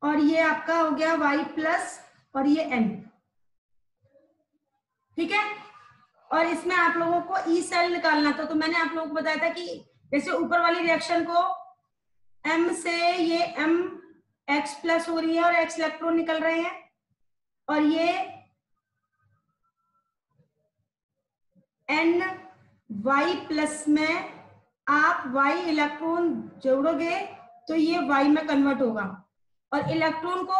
और ये आपका हो गया y प्लस और ये n, ठीक है। और इसमें आप लोगों को ई सेल निकालना था, तो मैंने आप लोगों को बताया था कि जैसे ऊपर वाली रिएक्शन को m से ये m x प्लस हो रही है और x इलेक्ट्रॉन निकल रहे हैं, और ये n y प्लस में आप y इलेक्ट्रॉन जोड़ोगे तो ये y में कन्वर्ट होगा, और इलेक्ट्रॉन को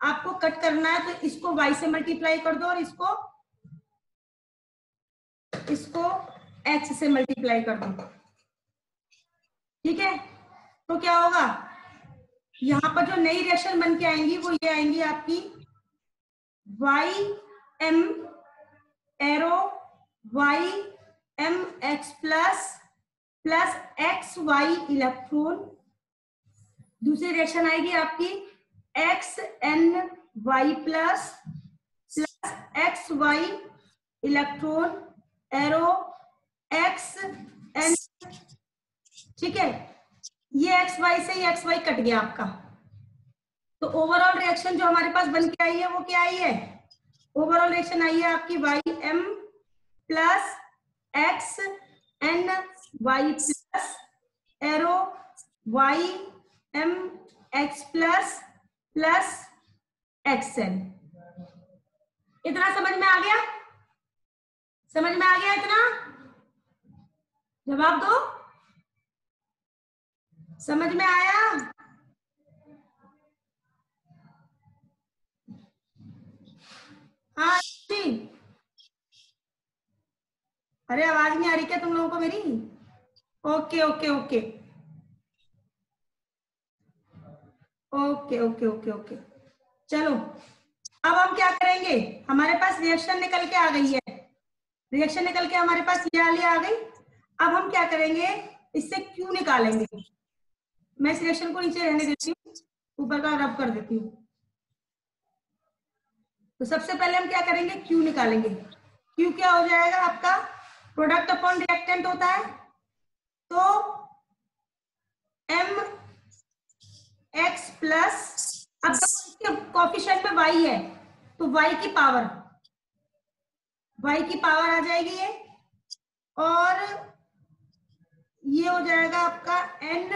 आपको कट करना है तो इसको y से मल्टीप्लाई कर दो और इसको x से मल्टीप्लाई कर दो, ठीक है। तो क्या होगा, यहाँ पर जो नई रिएक्शन बन के आएंगी वो ये आएंगी आपकी y m arrow y m x plus x y electron. दूसरी रिएक्शन आएगी आपकी x n y plus x y electron arrow x n, ठीक है। ये x y से ये x y कट गया आपका, तो ओवरऑल रिएक्शन जो हमारे पास बन के आई है वो क्या आई है, ओवरऑल रिएक्शन आई है आपकी y m plus x n y plus arrow y m x plus x n। इतना समझ में आ गया, समझ में आ गया इतना? जवाब दो, समझ में आया? हाँ जी। अरे आवाज नहीं आ रही क्या तुम लोगों को मेरी? Okay okay okay okay okay okay okay, चलो अब हम क्या करेंगे, हमारे पास रिएक्शन निकल के आ गई है, रिएक्शन निकल के हमारे पास ये वाली आ गई। अब हम क्या करेंगे, इससे Q निकालेंगे। मैं इस रिएक्शन को नीचे रहने देती हूँ, ऊपर का रब कर देती हूँ। तो सबसे पहले हम क्या करेंगे, Q निकालेंगे। Q क्या हो जाएगा आपका, प्रोडक्ट अपॉन रिएक्टेंट होता है, तो m x प्लस, अब इसके कोएफिशिएंट में y है तो y की पावर आ जाएगी ये, और ये हो जाएगा आपका n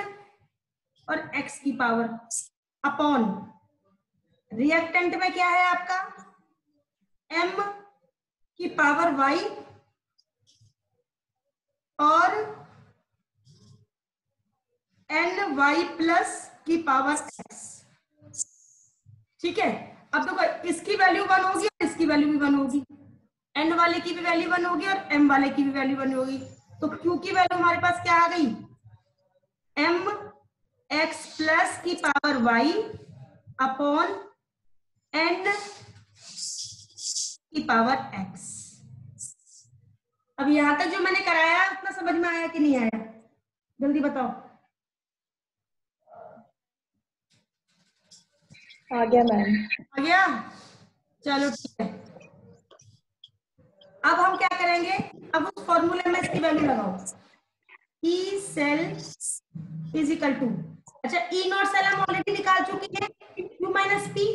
और x की पावर अपॉन रिएक्टेंट में क्या है आपका m की पावर y और n y प्लस की पावर x, ठीक है। अब देखो इसकी वैल्यू 1 होगी और इसकी वैल्यू भी 1 होगी, n वाले की भी वैल्यू 1 होगी और m वाले की भी वैल्यू 1 होगी, तो q की वैल्यू हमारे पास क्या आ गई, m x प्लस की पावर y अपॉन n की पावर x। अब यहां तक जो मैंने कराया उतना समझ में आया कि नहीं आया, जल्दी बताओ। आ गया मैम, आ गया, चलो ठीक है। अब हम क्या करेंगे, अब उस फॉर्मूले में इसकी वैल्यू लगाओ, E cell is equal to, अच्छा ई नॉट सेल हम ऑलरेडी निकाल चुके हैं, क्यू माइनस पी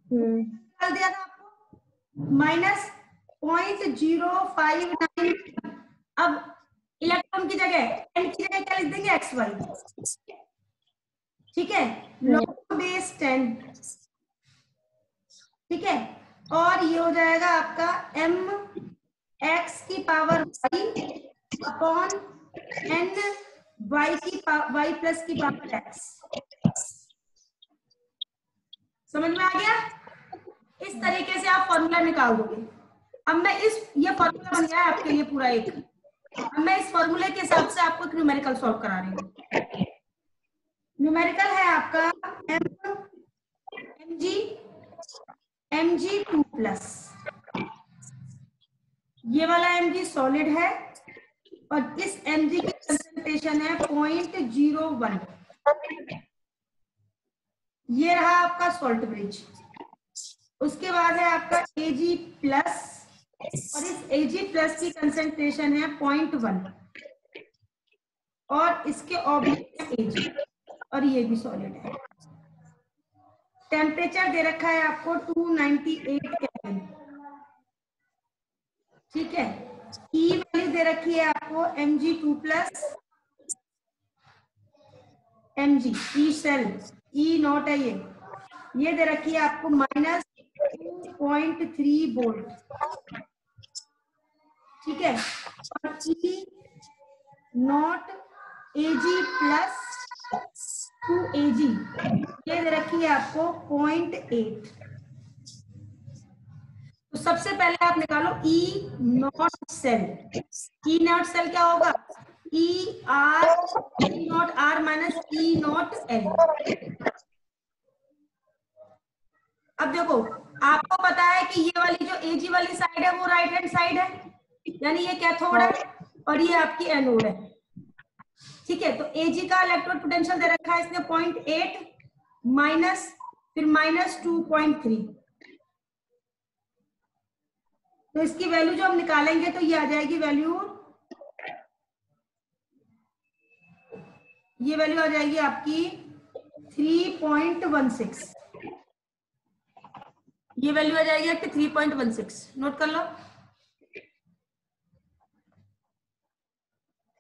निकाल दिया था आपको, माइनस 0.059। अब इलेक्ट्रॉन की जगह एन की जगह क्या लिख देंगे, एक्स वाई, ठीक है, लॉग बेस 10, ठीक है। और ये हो जाएगा आपका m x की power y upon n y plus की पावर x। समझ में आ गया? इस तरीके से आप फॉर्मूला निकाल दोगे। अब मैं ये फॉर्मूला बन गया है आपके लिए पूरा एक, अब मैं इस फॉर्मूले के हिसाब से आपको न्यूमेरिकल सॉल्व करा रही हूँ। न्यूमेरिकल है आपका mg 2+, ये वाला mg सॉलिड है और इस mg की कंसंट्रेशन है 0.01। ये रहा आपका सॉल्ट ब्रिज। उसके बाद है आपका Ag प्लस और इस Ag प्लस की कंसंट्रेशन है 0.1 और इसके ऑब्लिक Ag और ये भी सॉलिड है। टेम्परेचर दे रखा है आपको 298 केल्विन, ठीक है। ई वैल्यू दे रखी है आपको Mg2 plus Mg, E cell, E not है ये दे रखी है आपको -2.3 वोल्ट, ठीक है। और ई नॉट Ag प्लस 2Ag ये दे रखी है आपको 0.8। तो सबसे पहले आप निकालो E not cell. E not cell क्या होगा? E naught R minus E naught L. अब देखो, आपको पता है कि ये वाली जो एजी वाली साइड है वो राइट हैंड साइड है, यानी ये कैथोड है और ये आपकी एनोड है, ठीक है। तो एजी का इलेक्ट्रोड पोटेंशियल दे रखा है इसने 0.8 माइनस फिर -2.3, तो इसकी वैल्यू जो हम निकालेंगे तो ये आ जाएगी वैल्यू, ये वैल्यू आ जाएगी आपकी 3.16, ये वैल्यू आ जाएगी आपकी 3.16। नोट कर लो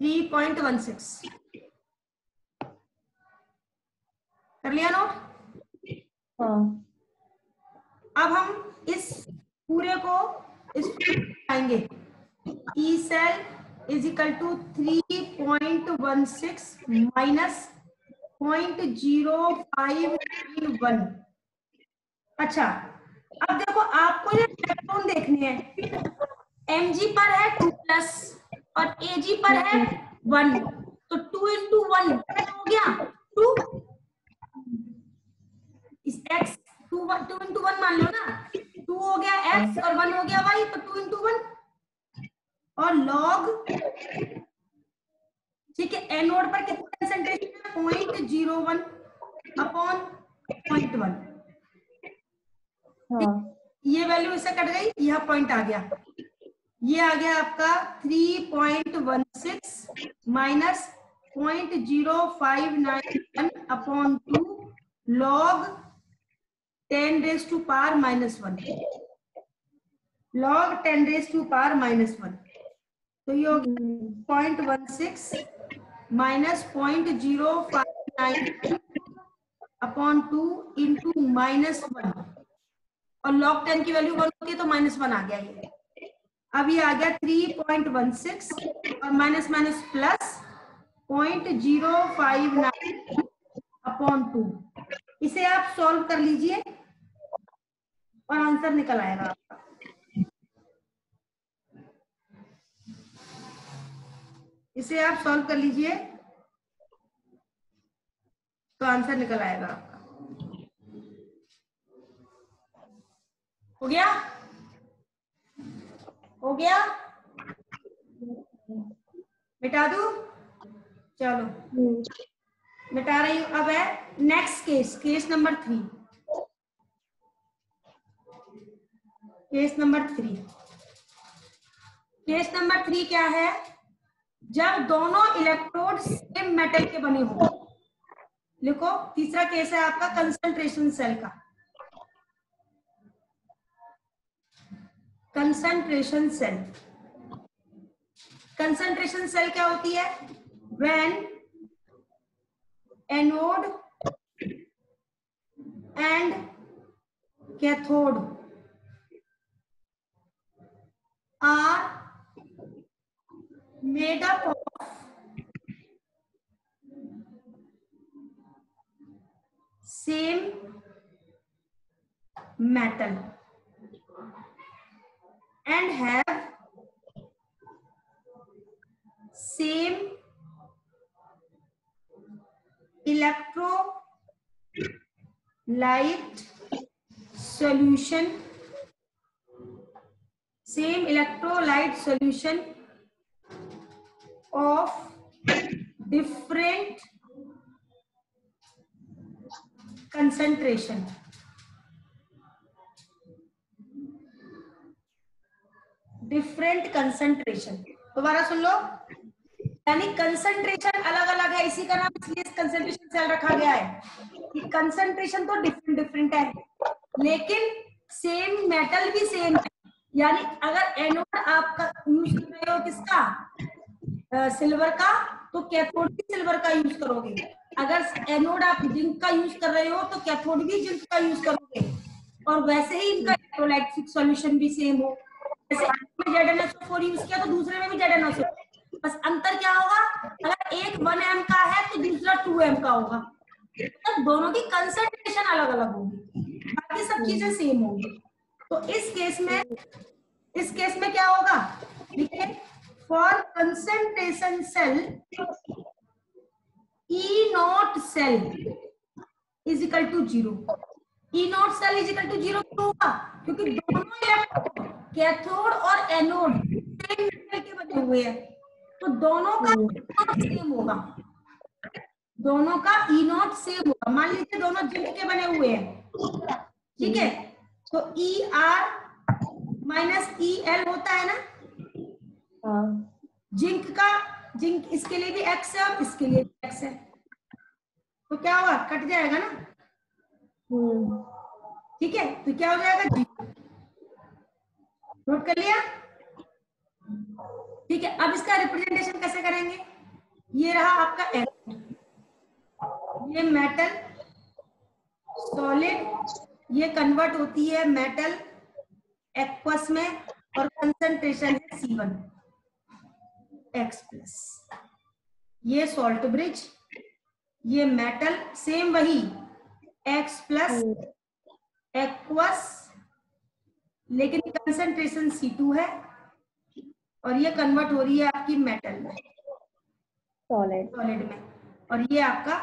3.16, कर लिया नोट? हाँ। अब हम इस पूरे को आएंगे, E cell is equal to 3.16 minus 0.0591। अच्छा, अब देखो आपको ये इलेक्ट्रॉन देखने हैं, Mg पर है 2 प्लस और Ag पर है 1, तो 2 into 1 हो गया 2, इस x 2 into 1 मान लो ना, 2 हो गया x और 1 हो गया y, तो 2 into 1 और log, ठीक है। एनोड पर कितना कंसंट्रेशन है? 0.01 अपॉन 0.1, हाँ। ये वैल्यू इससे कट गई, यह पॉइंट आ गया, ये आ गया आपका 3.16 minus 0.0591 upon 2 log 10 raise to power -1, log 10 raise to power -1, तो ये हो गया 0.16 माइनस 0.0591 अपॉन 2 इंटू -1, और log 10 की वैल्यू 1 होती है तो -1 आ गया ये। अब ये आ गया 3.16 और माइनस माइनस प्लस 0.059 अपॉन 2। इसे आप सॉल्व कर लीजिए और आंसर निकल आएगा आपका। इसे आप सॉल्व कर लीजिए तो आंसर निकल आएगा आपका। हो गया? हो गया? मिटा दूं? चलो मिटा रही हूं। अब है next case, case number 3। Case number 3, case number 3 क्या है? जब दोनों इलेक्ट्रोड सेम मेटल के बने हो। लिखो, तीसरा केस है आपका कंसंट्रेशन सेल का। कंसंट्रेशन सेल, कंसंट्रेशन सेल क्या होती है? When anode and cathode are made up of same metal and have same electrolyte solution, same electrolyte solution of different concentration, different concentration. दोबारा सुन लो, यानी कंसंट्रेशन अलग अलग है, इसी का नाम इसलिए कंसंट्रेशन सेल रखा गया है कि कंसंट्रेशन तो डिफरेंट डिफरेंट है लेकिन सेम मेटल भी सेम है। यानी अगर एनोड आपका यूज कर रहे हो किसका, सिल्वर का, तो कैथोड भी सिल्वर का यूज करोगे। अगर एनोड आप जिंक का यूज कर रहे हो तो कैथोड भी जिंक का यूज करोगे। और वैसे ही इनका इलेक्ट्रोलाइटिक सॉल्यूशन भी सेम हो, जैसे ZnSO4 यूज किया तो दूसरे में भी ZnSO4, बस अंतर क्या होगा, अगर एक 1 m का है तो दूसरा 2 m का होगा, तो दोनों की कंसंट्रेशन अलग अलग होगी, बाकी सब चीजें सेम होंगी। तो इस केस में क्या होगा, देखिए, for concentration cell E0 cell is equal to 0। E0 cell is equal to 0 क्यों होगा, क्योंकि दोनों इलेक्ट्रोड कैथोड और एनोड सेम मेटल के बने हुए हैं, तो दोनों का E0 सेम होगा, दोनों का E0 सेम होगा। मान लीजिए दोनों जिंक के बने हुए हैं, ठीक है, तो ER माइनस EL होता है ना, जिंक इसके लिए भी X है और इसके लिए भी X है, तो क्या होगा, कट जाएगा ना, ठीक है, तो क्या हो जाएगा, जी। नोट कर लिया, ठीक है। अब इसका रिप्रेजेंटेशन कैसे करेंगे, ये रहा आपका एनोड, ये मेटल सॉलिड, ये कन्वर्ट होती है मेटल एक्वस में और कंसंट्रेशन है C1 X+। ये सॉल्ट ब्रिज, ये मेटल सेम वही X+ एक्वस, लेकिन कंसंट्रेशन C2 है और ये कन्वर्ट हो रही है आपकी मेटल में, सॉलिड में, और ये आपका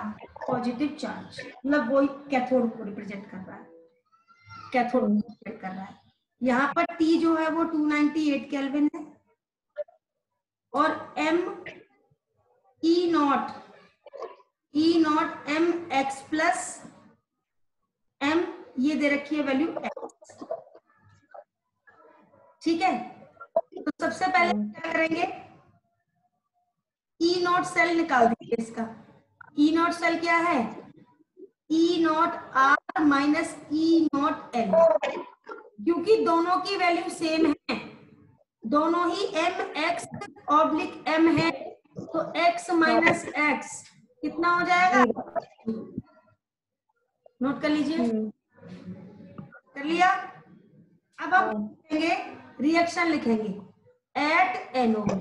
पॉजिटिव चार्ज, मतलब वो कैथोड को रिप्रेजेंट कर रहा है, कैथोड को रिप्रेजेंट कर रहा है। यहाँ पर T जो है वो 298 केल्विन है और M E0 M X+ M ये दे रखी है वैल्यू X, ठीक है। तो सबसे पहले क्या करेंगे, E0 सेल निकाल दीजिए इसका। E0 सेल क्या है, E0 R minus E0 L, क्योंकि दोनों की वैल्यू सेम है, दोनों ही MX/M है, तो X माइनस X कितना हो जाएगा, नोट कर लीजिए, कर लिया। अब हम लिखेंगे, रिएक्शन लिखेंगे एट एनोड।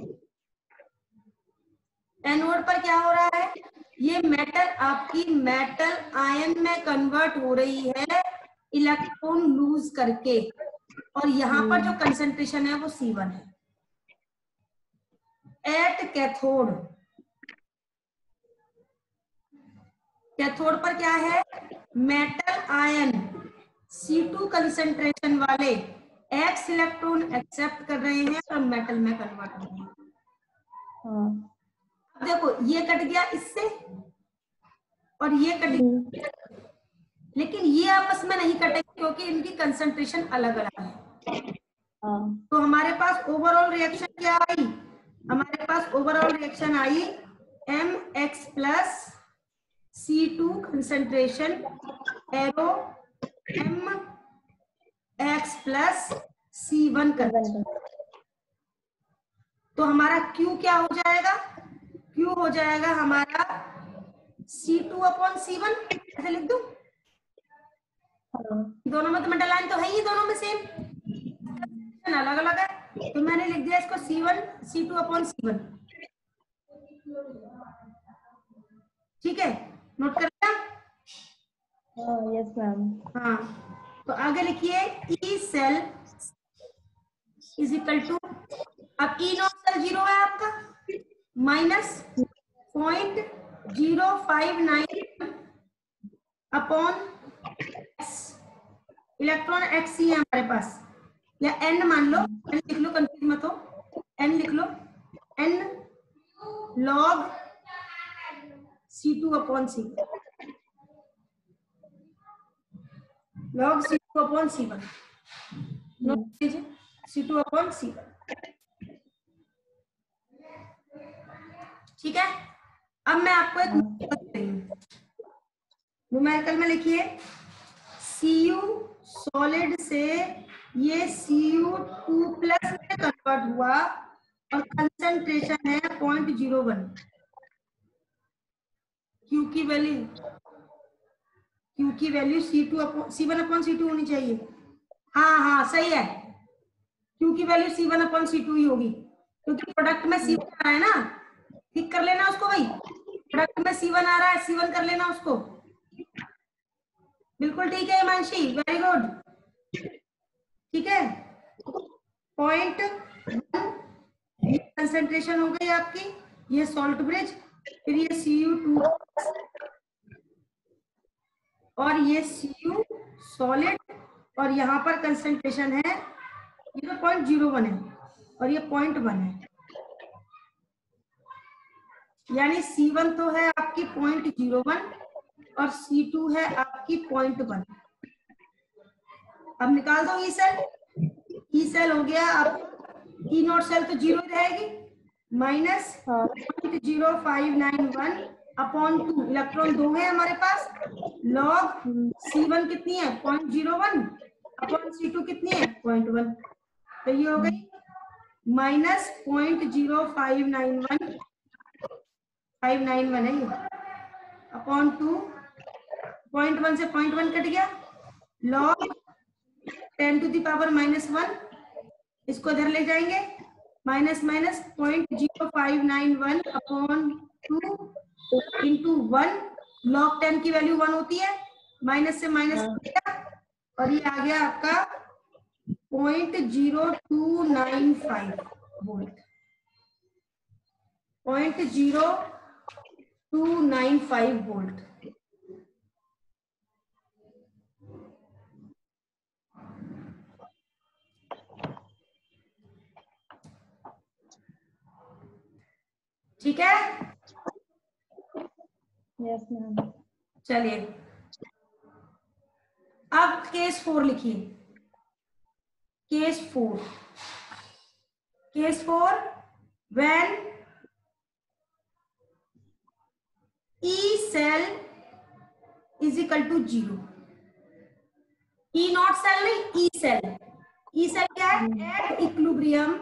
एनोड पर क्या हो रहा है, ये मेटल आपकी मेटल आयन में कन्वर्ट हो रही है इलेक्ट्रॉन लूज करके, और यहाँ पर जो कंसंट्रेशन है वो C1 है। एट कैथोड, कैथोड पर क्या है, मेटल आयन C2 कंसंट्रेशन वाले X इलेक्ट्रॉन एक्सेप्ट कर रहे हैं और मेटल में कन्वर्ट हो रहे हैं। अब देखो ये कट गया इससे और ये कट गया, लेकिन ये आपस में नहीं कटेंगे क्योंकि इनकी कंसंट्रेशन अलग अलग है। तो हमारे पास ओवरऑल रिएक्शन क्या आई, हमारे पास ओवरऑल रिएक्शन आई MX+ C2 concentration arrow MX+ C1 concentration. तो हमारा Q क्या हो जाएगा, Q हो जाएगा हमारा C2/C1, ऐसे लिख दूं, दोनों में तो मेटल आयन तो है ही, दोनों में सेम, अलग अलग है, तो मैंने लिख दिया इसको C2/C1, ठीक है, नोट कर लिया। Yes ma'am. हाँ, तो आगे लिखिए E cell is equal to, अब E0 सेल 0 है आपका, माइनस 0.059 अपॉन इलेक्ट्रॉन X ही है हमारे पास, या N मान लो, N लिख लो, कंफ्यूज मत हो, N लिख लो, N log C2/C1, log C2/C1, note कीजिए C2/C1। ठीक है, अब मैं आपको एक न्यूमेरिकल में लिखिए, Cu सॉलिड से ये Cu2+ में कन्वर्ट हुआ और कंसंट्रेशन है 0.01। Q की वैल्यू C1/C2 होनी चाहिए। हाँ हाँ सही है, Q की वैल्यू C1/C2 ही होगी, क्योंकि प्रोडक्ट में C1 आ रहा है ना, ठीक कर लेना उसको भाई, प्रोडक्ट में C1 आ रहा है, C1 कर लेना उसको। बिल्कुल ठीक है हिमांशी, वेरी गुड। ठीक है, 0.1 ये कंसेंट्रेशन हो गई आपकी, ये सॉल्ट ब्रिज, फिर ये Cu2 और ये Cu सॉलिड, और यहाँ पर कंसेंट्रेशन है, ये तो 0.01 है और ये 0.1 है, यानी C1 तो है आपकी 0.01 और C2 है आपकी 0.1। अब निकाल दो ई सेल, ई सेल हो गया आप, ई नॉट सेल तो 0 रहेगी, माइनस 0.0591/2, इलेक्ट्रॉन 2 है हमारे पास, लॉग C1 कितनी है 0.01/C2 कितनी है 0.1, तो ये हो गई माइनस 0.0591 है ये अपॉन 2, 0.1 से 0.1 कट गया, लॉग 10⁻⁻1, इसको इधर ले जाएंगे, माइनस 0.0591/2 इंटू 1, लॉग 10 की वैल्यू 1 होती है, माइनस से माइनस गया और ये आ गया आपका 0.0295 वोल्ट, 0.0295 वोल्ट। ठीक है, यस मैम। चलिए अब केस 4 लिखिए, case 4 when E cell is equal to 0, E not cell नहीं, E सेल, E सेल क्या है, at equilibrium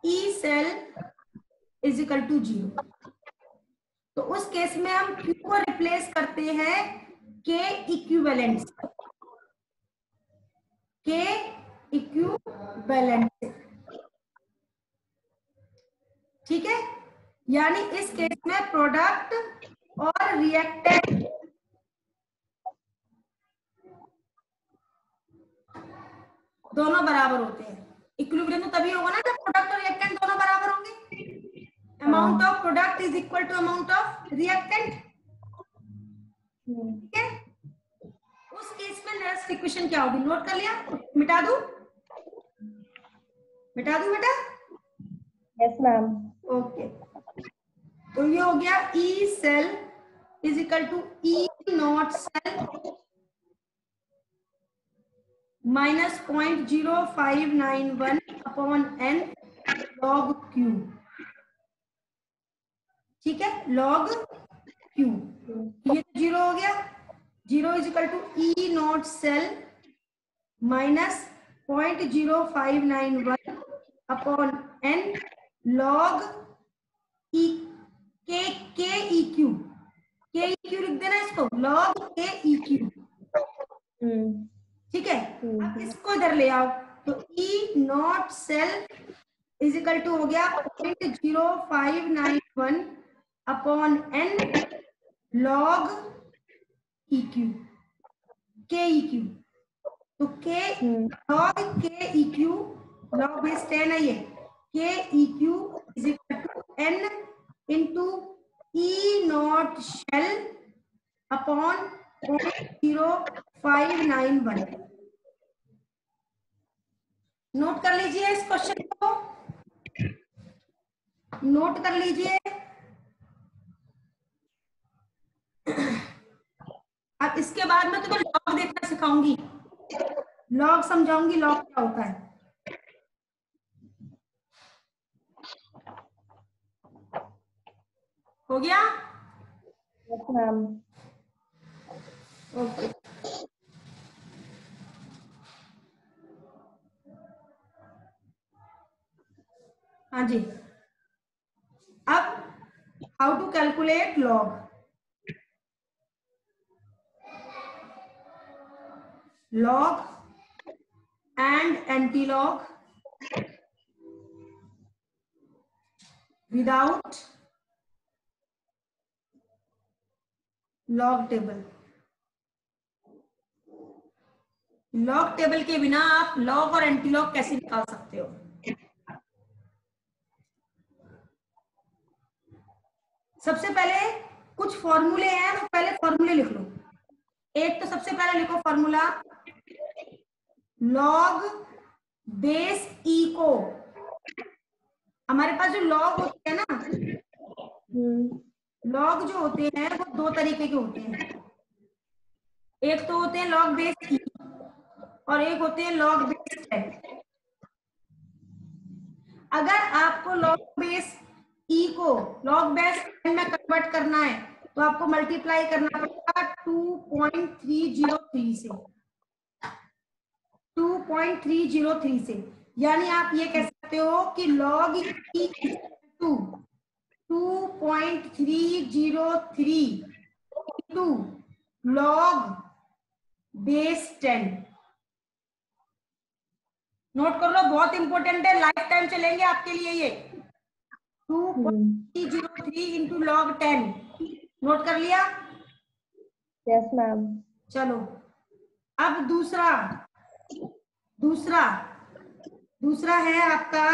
E cell is equal to 0, तो उस केस में हम Q को रिप्लेस करते हैं K इक्विवेलेंट से, ठीक है, यानी इस केस में प्रोडक्ट और रिएक्टेंट दोनों बराबर होते हैं। इक्विलिब्रियम तो तभी होगा ना जब प्रोडक्ट और रिएक्टेंट दोनों बराबर होंगे, amount of product is equal to amount of reactant, ठीक है। उस केस में नेक्स्ट इक्वेशन क्या होगी, नोट कर लिया, मिटा दूं बेटा? Yes ma'am. ओके, तो ये हो गया E cell is equal to E not cell minus 0.0591/n log Q, ठीक है, log Q, ये तो 0 हो गया, 0 is equal to E not cell minus 0.0591/n log E K EQ लिख देना इसको, log K EQ, ठीक है। अब इसको इधर ले आओ, तो E not cell is equal to हो गया 0.0591/n log EQ, K EQ, तो K log K EQ, log base 10 है ये, K EQ is equal to n into E not cell upon 0.0591। Note कर लीजिए इस क्वेश्चन को, नोट कर लीजिए। अब इसके बाद मैं तुम्हें लॉग देखना सिखाऊंगी, लॉग समझाऊंगी, लॉग क्या होता है। हो गया? Yes ma'am. ओके। हाँ जी, अब how to calculate log. log and anti-log without log table. Log table के बिना आप लॉग और एंटी लॉग कैसे निकाल सकते हो? सबसे पहले कुछ फॉर्मूले हैं, तो पहले फॉर्मूले लिख लो। एक तो सबसे पहले लिखो फॉर्मूला, लॉग बेस ई को, हमारे पास जो लॉग होते हैं ना, लॉग जो होते हैं वो दो तरीके के होते हैं। एक तो होते हैं लॉग बेस ई और एक होते हैं लॉग बेस 10। अगर आपको लॉग बेस ई को लॉग बेस 10 में कन्वर्ट करना है तो आपको मल्टीप्लाई करना पड़ेगा 2.303 से, 2.303 से। यानी आप ये कह सकते हो कि log e 2.303 to log base 10। Note कर लो, बहुत इंपॉर्टेंट है, लाइफ टाइम चलेंगे आपके लिए ये। 2.303 इंटू लॉग 10। नोट कर लिया? Yes ma'am. चलो अब दूसरा है आपका,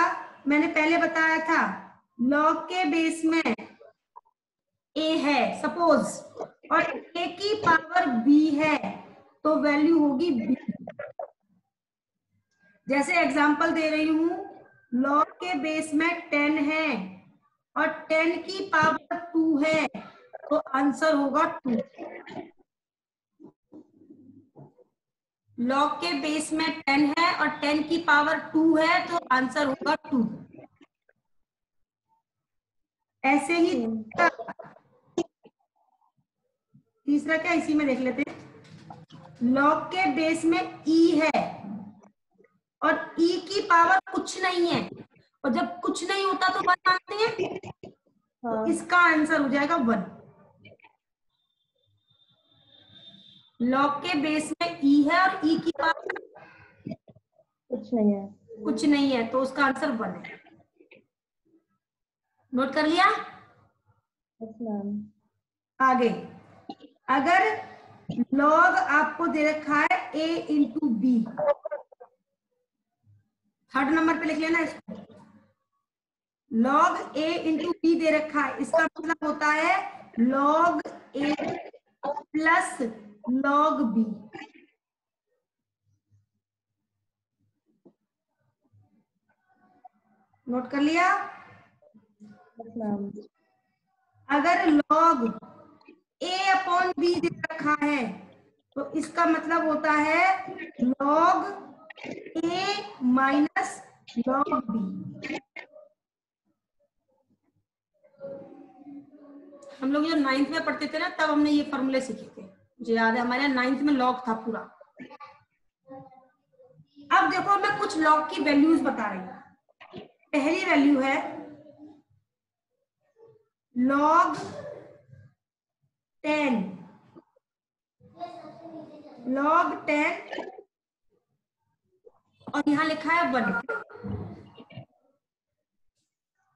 मैंने पहले बताया था, लॉग के बेस में a है सपोज और a की पावर b है तो वैल्यू होगी b। जैसे एग्जांपल दे रही हूं, लॉग के बेस में 10 है और 10 की पावर 2 है तो आंसर होगा 2। लॉग के बेस में 10 है और 10 की पावर 2 है तो आंसर होगा 2। ऐसे ही तीसरा क्या, इसी में देख लेते हैं। लॉग के बेस में e है और e की पावर कुछ नहीं है, और जब कुछ नहीं होता तो 1 मानते हैं, तो इसका आंसर हो जाएगा 1। लॉग के बेस में e है और e की पावर कुछ नहीं है तो उसका आंसर 1 है। नोट कर लिया? Yes ma'am. आगे, अगर लॉग आपको दे रखा है a into b, third number पे लिख लेना इसको। लॉग a इंटू बी दे रखा है, इसका मतलब होता है log a plus log b. नोट कर लिया? Yes ma'am. अगर लॉग a अपॉन बी दे रखा है तो इसका मतलब होता है log a minus log b. हम लोग जब 9th में पढ़ते थे ना, तब हमने ये फॉर्मूले सीखे थे, मुझे याद है, हमारे 9th में लॉग था पूरा। अब देखो मैं कुछ लॉग की वैल्यूज बता रही हूँ। पहली वैल्यू है लॉग 10, लॉग 10 और यहां लिखा है 1,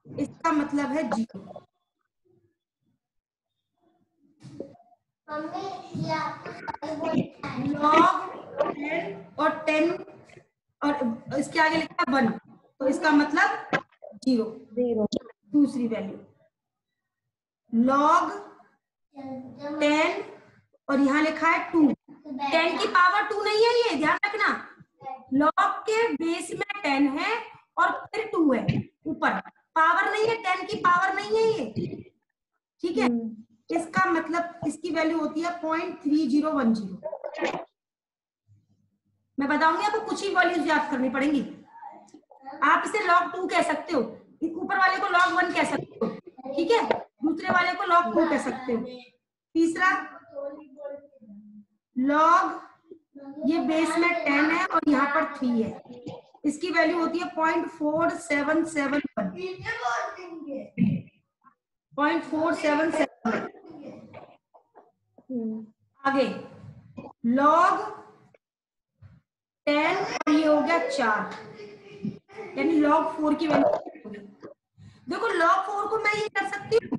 इसका मतलब है 0। लॉग 10 और 10 और इसके आगे लिखा है 1 तो इसका मतलब 0। दूसरी वैल्यू लॉग 10 और यहाँ लिखा है 2, 10 की पावर 2 नहीं है, ये ध्यान रखना। लॉग के बेस में 10 है और फिर 2 है, ऊपर पावर नहीं है, 10 की पावर नहीं है ये, ठीक है। इसका मतलब इसकी वैल्यू होती है 0.3010। मैं बताऊंगी आपको, कुछ ही वैल्यूज याद करनी पड़ेंगी। आप इसे log 2 कह सकते हो, ऊपर वाले को log 1 कह सकते हो, ठीक है। दूसरे वाले को log 2 कह सकते हो। तीसरा log, ये बेस में 10 है और यहाँ पर 3 है, इसकी वैल्यू होती है 0.4771। 0.477। आगे log 10 और ये हो गया 4, यानी log 4 की वैल्यू होगी। देखो log 4 को मैं ये कर सकती हूँ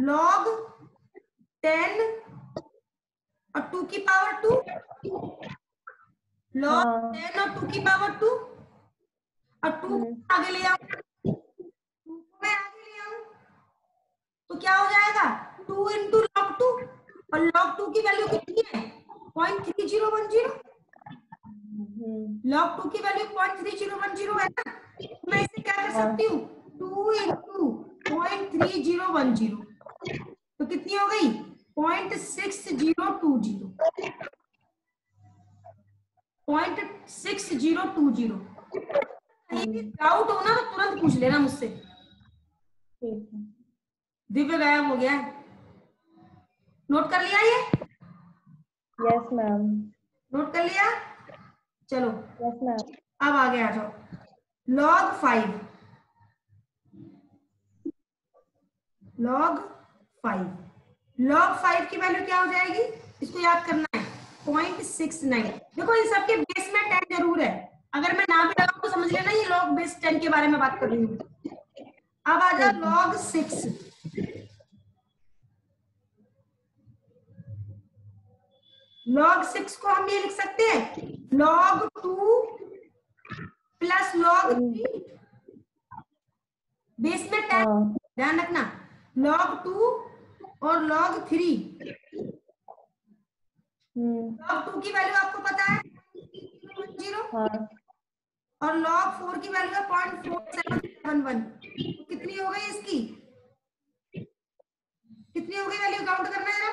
log 10 और 2 की पावर 2, log 10 और 2 की पावर 2, और 2 को आगे ले आऊं, 2 को मैं आगे ले आऊं तो क्या हो जाएगा 2 इंटू log 2, और log 2 की वैल्यू कितनी है 0.3010। log 2 की वैल्यू 0.3010 है ना, मैं इसे क्या कर सकती हूँ 2 इंटू 0.3010, तो कितनी हो गई 0.6020। 0.6020। कहीं भी डाउट हो ना तो तुरंत पूछ लेना मुझसे। दिव्य गायब हो गया, नोट कर लिया ये? Yes ma'am. नोट कर लिया? चलो यस मैम। अब आगे आ जाओ। log 5, log 5, log 5 की वैल्यू क्या हो जाएगी, इसको याद करना है 0.69। देखो इन सबके बेस में 10 जरूर है, अगर मैं ना भी लगाऊं तो समझ लेना ये log बेस 10 के बारे में बात कर रही हूँ। अब आ जाओ log 6। log 6 को हम ये लिख सकते हैं log 2 प्लस log 3, बेस में 10, ध्यान रखना log 2 और log 3। log 2 की वैल्यू आपको पता है 0, और log 4 की वैल्यू है 0.4771। कितनी हो गई इसकी, कितनी हो गई वैल्यू, काउंट करना है जरा।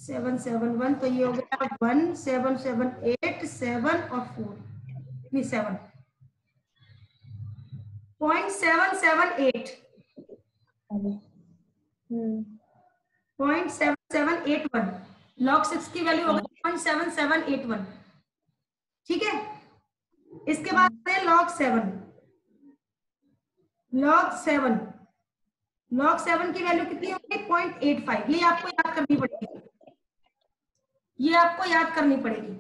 771, तो ये हो गया 1 7 7 8 7 और 4, नहीं 7, 0.778, 0.7781। log 6 की वैल्यू हो गई 0.7781। ठीक है, इसके बाद है log 7। log 7, log 7 की वैल्यू कितनी होगी 0.85। ये आपको याद करनी पड़ेगी, ये आपको याद करनी पड़ेगी।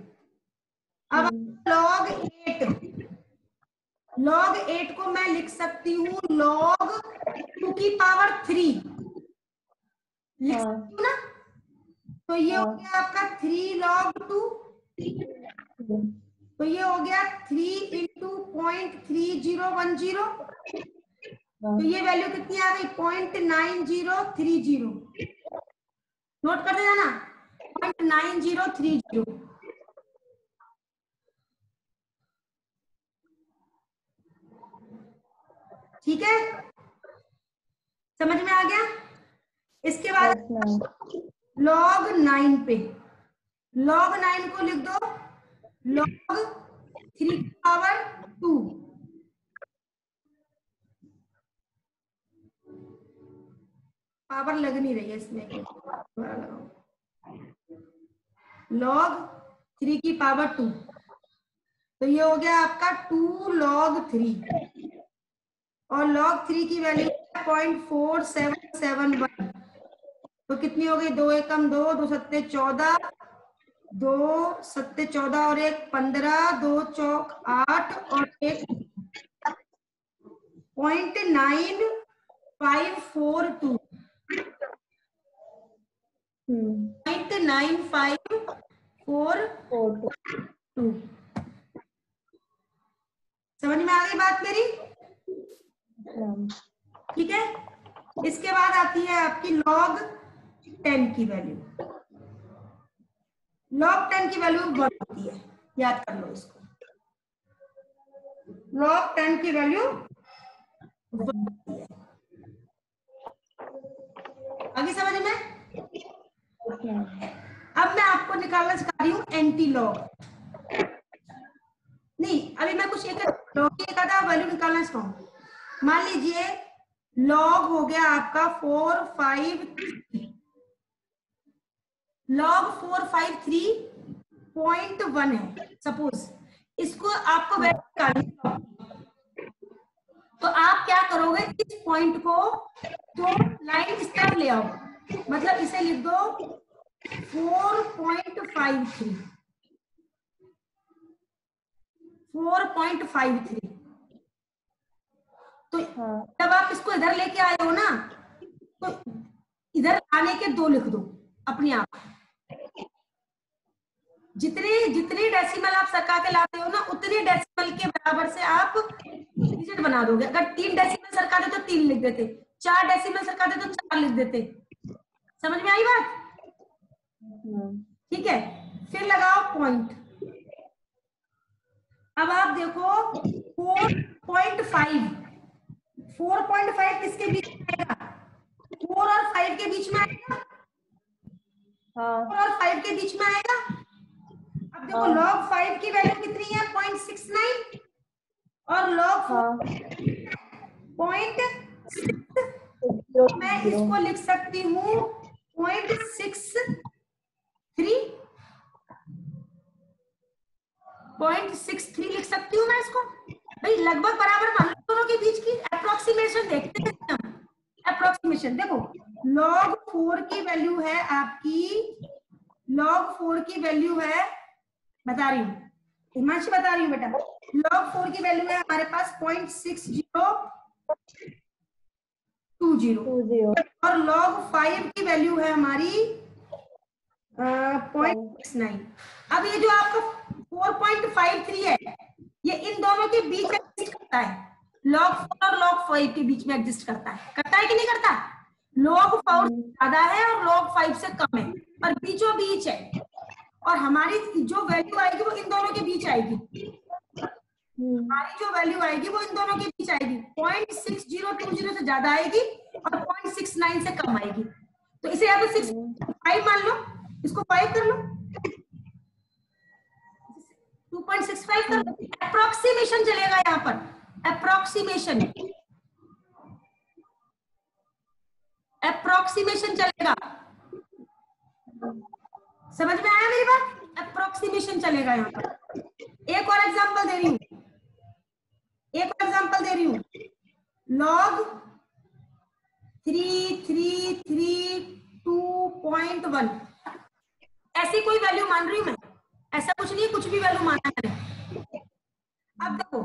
अब log 8, log 8 को मैं लिख सकती हूँ log 2 की पावर 3, लिख सकती हूँ ना, तो ये हो गया आपका 3 log 2, तो ये हो गया 3 इंटू 0.3010, तो ये वैल्यू कितनी आ गई 0.9030। नोट कर देना ना 0.9030। ठीक है, समझ में आ गया? इसके बाद log 9 पे, log 9 को लिख दो log 3 की पावर 2, पावर लग नहीं रही है इसमें, दोबारा लगाओ, log 3 की पावर 2, तो ये हो गया आपका 2 log 3, और log 3 की वैल्यू 0.4771, तो कितनी हो गई 2 एकम 2, 2 सत्ते 14, 2 सत्ते 14 और 1 15, 2 चौक 8 और 1 0.9542, 0.9542। समझ में आ गई बात मेरी? ठीक है, इसके बाद आती है आपकी log 10 की वैल्यू। log 10 की वैल्यू 1 होती है, याद कर लो इसको। log 10 की वैल्यू 1 होती है। आगे समझ में? अब मैं आपको निकालना सिखा रही हूँ एंटी लॉग। नहीं, अभी मैं कुछ एक आधा वैल्यू निकालना सिखाऊं। मान लीजिए लॉग हो गया आपका 453, लॉग 453.1 है सपोज, इसको आपको वैल्यू निकालनी है, तो आप क्या करोगे, इस पॉइंट को तो लाइन इस तरफ ले आओ, मतलब इसे लिख दो 4.53, 4.53। तो जब आप इसको इधर लेके आए हो ना, तो इधर आने के 2 लिख दो अपने आप। जितने जितने डेसिमल आप सरका के लाते हो ना, उतने डेसिमल के बराबर से आप डिजिट बना दोगे। अगर 3 डेसिमल सरकाते तो 3 लिख देते, 4 डेसिमल सरकाते तो 4 लिख देते। समझ में आई बात? ठीक है, फिर लगाओ पॉइंट। अब आप देखो 4.5, 4.5 किसके बीच में आएगा? 4 और 5 के बीच में आएगा। 4 और 5 के बीच में आएगा। अब देखो log 5 की वैल्यू कितनी है? 0.69 और log 0.6, मैं इसको लिख सकती हूँ 0.63 लिख सकती हूँ मैं इसको। भाई लगभग बराबर मान लो दोनों के बीच की, अप्रोक्सीमेशन देखते हैं हम। अप्रोक्सीमेशन देखो, log 4 की वैल्यू है आपकी, log 4 की वैल्यू है, बता रही हूँ हिमांशी, बता रही हूँ बेटा, log 4 की वैल्यू है हमारे पास 0.6020 और log 5 की वैल्यू है हमारी 0.69। अब ये जो आपका 4.53 है, ये इन दोनों के बीच एग्जिस्ट करता है, log 4 और log 5 के बीच में एग्जिस्ट करता है कि नहीं करता? log 4 ज्यादा है और log 5 से कम है, पर बीचों बीच है, और हमारी जो वैल्यू आएगी वो इन दोनों के बीच आएगी। हमारी जो वैल्यू आएगी वो इन दोनों के बीच आएगी, 0.6020 से ज्यादा आएगी और 0.69 से कम आएगी। तो इसे या तो 5 मान लो, इसको 5 कर लो, 2.65 कर लो। अप्रोक्सीमेशन चलेगा यहाँ पर, अप्रोक्सीमेशन चलेगा। समझ में आया मेरी बात? अप्रोक्सीमेशन चलेगा यहाँ पर। एक और एग्जांपल दे रही हूँ, log 3332.1, ऐसी कोई वैल्यू मान रही हूँ मैं, ऐसा कुछ नहीं, कुछ भी वैल्यू माना है। अब देखो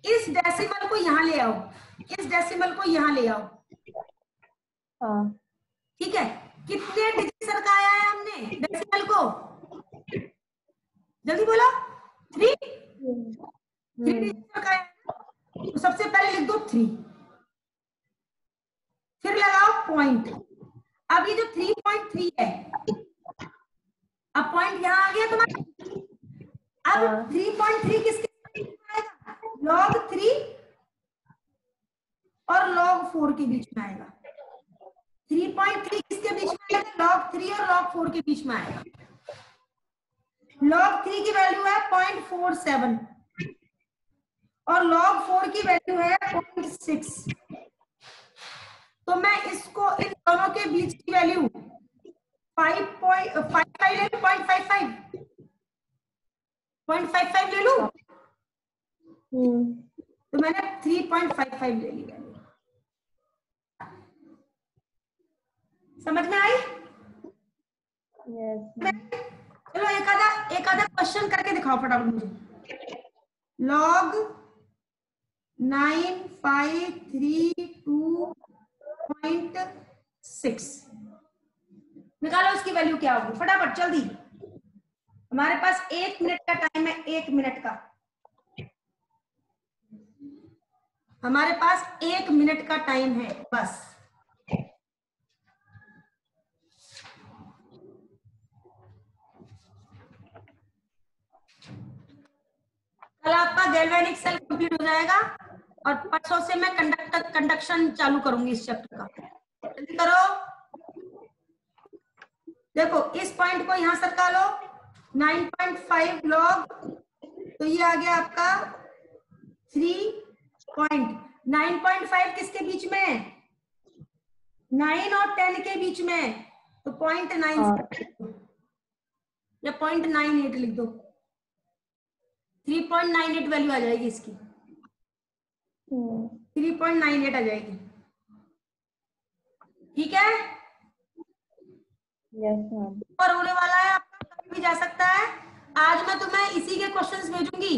इस डेसिमल को यहाँ ले आओ, इस डेसिमल को यहाँ ले आओ, ठीक है? कितने डिजिट सरकाया है हमने डेसिमल को? जल्दी बोलो। 3 डिजिट सरकाया। तो सबसे पहले लिख दो 3, फिर लगाओ पॉइंट। अब ये जो 3.3 है, अब पॉइंट यहाँ आ गया तुम्हारा। अब 3.3 किसके बीच में आएगा? log 3 और log 4 के बीच में आएगा। 3.3 किसके बीच में आएगा? log 3 और log 4 के बीच में आएगा। log 3 की वैल्यू है 0.47 और log 4 की वैल्यू है 0.6। तो मैं इसको इन दोनों के बीच की वैल्यू 0.55 ले लूं। तो मैंने 3.55 ले ली वैल्यू। समझ में आई? चलो एक आधा क्वेश्चन करके दिखाओ फटाफट मुझे। log 9532.6 निकालो, इसकी वैल्यू क्या होगी? फटाफट जल्दी, हमारे पास 1 मिनट का टाइम है, 1 मिनट का, हमारे पास 1 मिनट का टाइम है बस। कल आपका गैल्वेनिक सेल कंप्लीट हो जाएगा और परसों से मैं कंडक्शन चालू करूंगी इस चैप्टर का। जल्दी करो। देखो इस पॉइंट को यहां सरका लो, 9.5 log, तो ये आ गया आपका 3.9 9.5 किसके बीच में है? 9 और 10 के बीच में है, तो 0.9 या 0.98 लिख दो। 3.98 वैल्यू आ जाएगी इसकी। 3.98 आ जाएगी। ठीक है, यस मैम। ऊपर होने वाला है आपका, कभी भी जा सकता है। आज मैं तुम्हें इसी के क्वेश्चंस भेजूंगी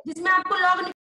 जिसमें आपको लॉग